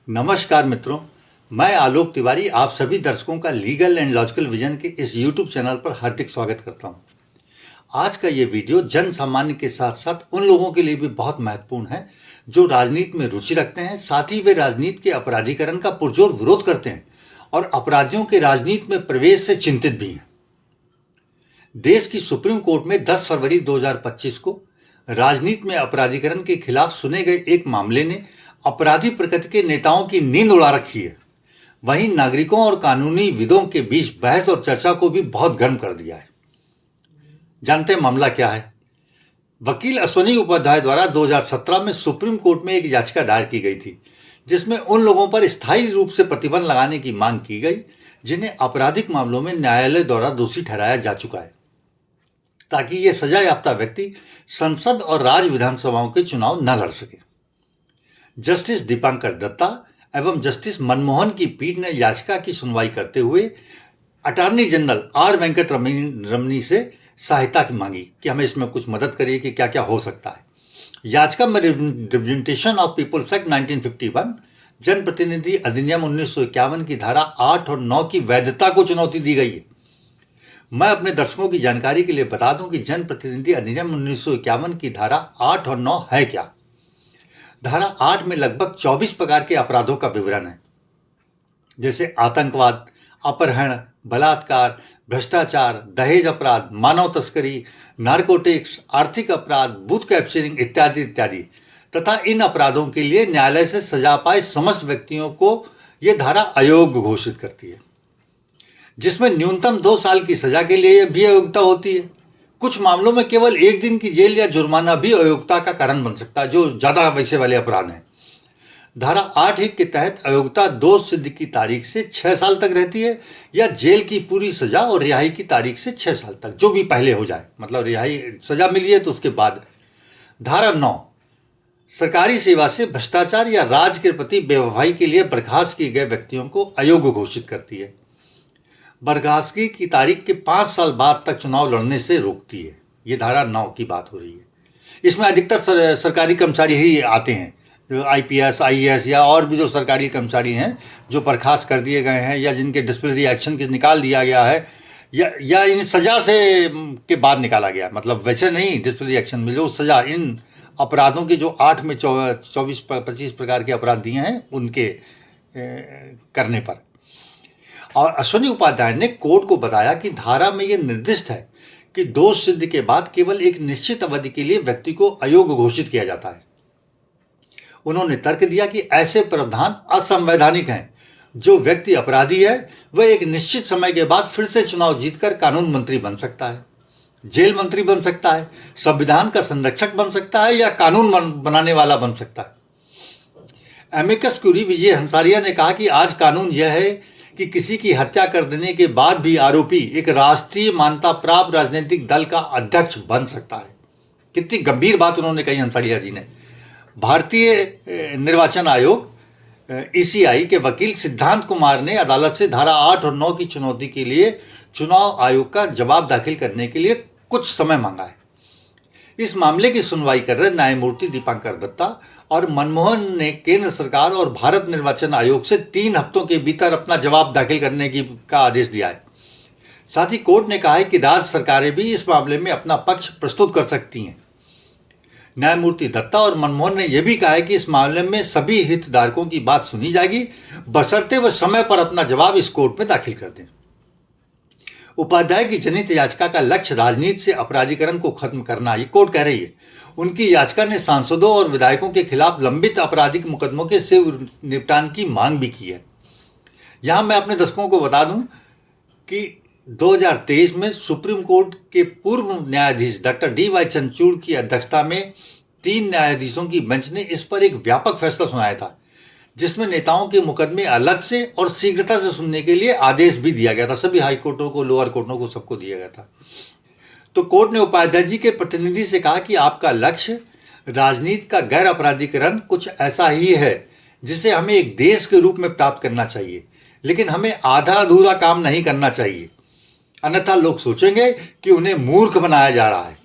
नमस्कार मित्रों, मैं आलोक तिवारी आप सभी दर्शकों का लीगल एंड लॉजिकल विजन के इस यूट्यूब चैनल पर हार्दिक स्वागत करता हूं। आज का ये वीडियो जन सामान्य के साथ साथ उन लोगों के लिए भी बहुत महत्वपूर्ण है जो राजनीति में रुचि रखते हैं, साथ ही वे राजनीति के अपराधीकरण का पुरजोर विरोध करते हैं और अपराधियों के राजनीति में प्रवेश से चिंतित भी हैं। देश की सुप्रीम कोर्ट में 10 फरवरी 2025 को राजनीति में अपराधीकरण के खिलाफ सुने गए एक मामले ने अपराधी प्रकृति के नेताओं की नींद उड़ा रखी है। वहीं नागरिकों और कानूनी विदों के बीच बहस और चर्चा को भी बहुत गर्म कर दिया है। जानते हैं मामला क्या है? वकील अश्वनी उपाध्याय द्वारा 2017 में सुप्रीम कोर्ट में एक याचिका दायर की गई थी, जिसमें उन लोगों पर स्थायी रूप से प्रतिबंध लगाने की मांग की गई जिन्हें आपराधिक मामलों में न्यायालय द्वारा दोषी ठहराया जा चुका है, ताकि ये सजा याफ्ता व्यक्ति संसद और राज्य विधानसभाओं के चुनाव न लड़ सके। जस्टिस दीपांकर दत्ता एवं जस्टिस मनमोहन की पीठ ने याचिका की सुनवाई करते हुए अटॉर्नी जनरल आर वेंकट रमनी से सहायता की मांगी कि हमें इसमें कुछ मदद करिए कि क्या क्या हो सकता है। याचिका में रिप्रेजेंटेशन ऑफ पीपल्स एक्ट 1951, जनप्रतिनिधि अधिनियम 1951 की धारा 8 और 9 की वैधता को चुनौती दी गई है। मैं अपने दर्शकों की जानकारी के लिए बता दूं कि जनप्रतिनिधि अधिनियम 1951 की धारा 8 और 9 है क्या। धारा 8 में लगभग 24 प्रकार के अपराधों का विवरण है, जैसे आतंकवाद, अपहरण, बलात्कार, भ्रष्टाचार, दहेज अपराध, मानव तस्करी, नारकोटिक्स, आर्थिक अपराध, बूथ कैप्चरिंग इत्यादि इत्यादि। तथा इन अपराधों के लिए न्यायालय से सजा पाए समस्त व्यक्तियों को यह धारा अयोग्य घोषित करती है, जिसमें न्यूनतम 2 साल की सजा के लिए भी अयोग्यता होती है। कुछ मामलों में केवल 1 दिन की जेल या जुर्माना भी अयोग्यता का कारण बन सकता है, जो ज़्यादा वैसे वाले अपराध हैं। धारा 8(1) के तहत अयोग्यता दोष सिद्ध की तारीख से 6 साल तक रहती है, या जेल की पूरी सजा और रिहाई की तारीख से 6 साल तक, जो भी पहले हो जाए, मतलब रिहाई सजा मिली है तो उसके बाद। धारा 9 सरकारी सेवा से भ्रष्टाचार या राज्य के प्रति बेवफाई के लिए बर्खास्त किए गए व्यक्तियों को अयोग्य घोषित करती है। बर्खास्तगी की तारीख के 5 साल बाद तक चुनाव लड़ने से रोकती है। ये धारा 9 की बात हो रही है। इसमें अधिकतर सरकारी कर्मचारी ही आते हैं, जो IPS, IAS या और भी जो सरकारी कर्मचारी हैं जो बर्खास्त कर दिए गए हैं या जिनके डिसिप्लिनरी एक्शन के निकाल दिया गया है या इन सजा से के बाद निकाला गया, मतलब वैसे नहीं डिसिप्लिनरी एक्शन में जो सजा इन अपराधों के जो 8 में 24-25 प्रकार के अपराध दिए हैं उनके करने पर। और अश्वनी उपाध्याय ने कोर्ट को बताया कि धारा में यह निर्दिष्ट है कि दोष सिद्ध के बाद केवल एक निश्चित अवधि के लिए व्यक्ति को अयोग्य घोषित किया जाता है। उन्होंने तर्क दिया कि ऐसे प्रावधान असंवैधानिक हैं। जो व्यक्ति अपराधी है वह एक निश्चित समय के बाद फिर से चुनाव जीतकर कानून मंत्री बन सकता है, जेल मंत्री बन सकता है, संविधान का संरक्षक बन सकता है या कानून बनाने वाला बन सकता है। एमिकस क्यूरी विजय हंसारिया ने कहा कि आज कानून यह है कि किसी की हत्या कर देने के बाद भी आरोपी एक राष्ट्रीय मान्यता प्राप्त राजनीतिक दल का अध्यक्ष बन सकता है। कितनी गंभीर बात उन्होंने कही हंसारिया जी ने। भारतीय निर्वाचन आयोग ECI के वकील सिद्धांत कुमार ने अदालत से धारा 8 और 9 की चुनौती के लिए चुनाव आयोग का जवाब दाखिल करने के लिए कुछ समय मांगा है। इस मामले की सुनवाई कर रहे न्यायमूर्ति दीपांकर दत्ता और मनमोहन ने केंद्र सरकार और भारत निर्वाचन आयोग से 3 हफ्तों के भीतर अपना जवाब दाखिल करने का आदेश दिया है। साथ ही कोर्ट ने कहा है कि राज्य सरकारें भी इस मामले में अपना पक्ष प्रस्तुत कर सकती हैं। न्यायमूर्ति दत्ता और मनमोहन ने यह भी कहा है कि इस मामले में सभी हितधारकों की बात सुनी जाएगी, बशर्ते वह समय पर अपना जवाब इस कोर्ट में दाखिल कर दें। उपाध्याय की जनहित याचिका का लक्ष्य राजनीति से अपराधीकरण को खत्म करना, ये कोर्ट कह रही है। उनकी याचिका ने सांसदों और विधायकों के खिलाफ लंबित आपराधिक मुकदमों के शीघ्र निपटान की मांग भी की है। यहाँ मैं अपने दर्शकों को बता दूं कि 2023 में सुप्रीम कोर्ट के पूर्व न्यायाधीश डॉक्टर DY चंद्रचूड़ की अध्यक्षता में 3 न्यायाधीशों की बेंच ने इस पर एक व्यापक फैसला सुनाया था, जिसमें नेताओं के मुकदमे अलग से और शीघ्रता से सुनने के लिए आदेश भी दिया गया था। सभी हाई कोर्टों को, लोअर कोर्टों को, सबको दिया गया था। तो कोर्ट ने उपाध्याय जी के प्रतिनिधि से कहा कि आपका लक्ष्य राजनीति का गैर अपराधीकरण कुछ ऐसा ही है जिसे हमें एक देश के रूप में प्राप्त करना चाहिए, लेकिन हमें आधा अधूरा काम नहीं करना चाहिए, अन्यथा लोग सोचेंगे कि उन्हें मूर्ख बनाया जा रहा है।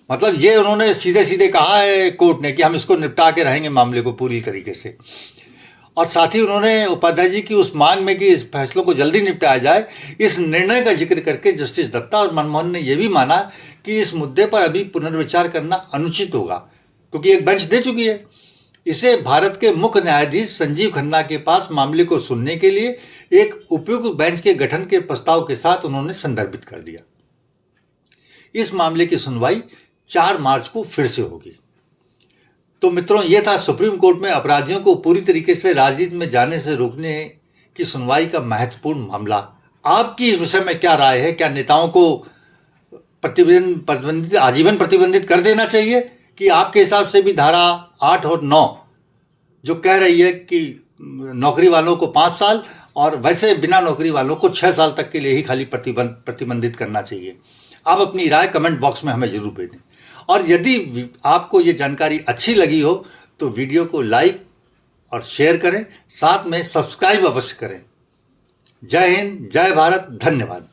मतलब ये उन्होंने सीधे सीधे कहा है कोर्ट ने कि हम इसको निपटा के रहेंगे मामले को पूरी तरीके से। और साथ ही उन्होंने उपाध्याय जी की उस मांग में कि इस फैसलों को जल्दी निपटाया जाए, इस निर्णय का जिक्र करके जस्टिस दत्ता और मनमोहन ने यह भी माना कि इस मुद्दे पर अभी पुनर्विचार करना अनुचित होगा, क्योंकि एक बेंच दे चुकी है। इसे भारत के मुख्य न्यायाधीश संजीव खन्ना के पास मामले को सुनने के लिए एक उपयुक्त बेंच के गठन के प्रस्ताव के साथ उन्होंने संदर्भित कर दिया। इस मामले की सुनवाई 4 मार्च को फिर से होगी। तो मित्रों, यह था सुप्रीम कोर्ट में अपराधियों को पूरी तरीके से राजनीति में जाने से रोकने की सुनवाई का महत्वपूर्ण मामला। आपकी इस विषय में क्या राय है? क्या नेताओं को प्रतिबंधित आजीवन प्रतिबंधित कर देना चाहिए, कि आपके हिसाब से भी धारा 8 और 9 जो कह रही है कि नौकरी वालों को 5 साल और वैसे बिना नौकरी वालों को 6 साल तक के लिए ही खाली प्रतिबंधित करना चाहिए? आप अपनी राय कमेंट बॉक्स में हमें जरूर भेजें। और यदि आपको ये जानकारी अच्छी लगी हो तो वीडियो को लाइक और शेयर करें, साथ में सब्सक्राइब अवश्य करें। जय हिंद, जय भारत, धन्यवाद।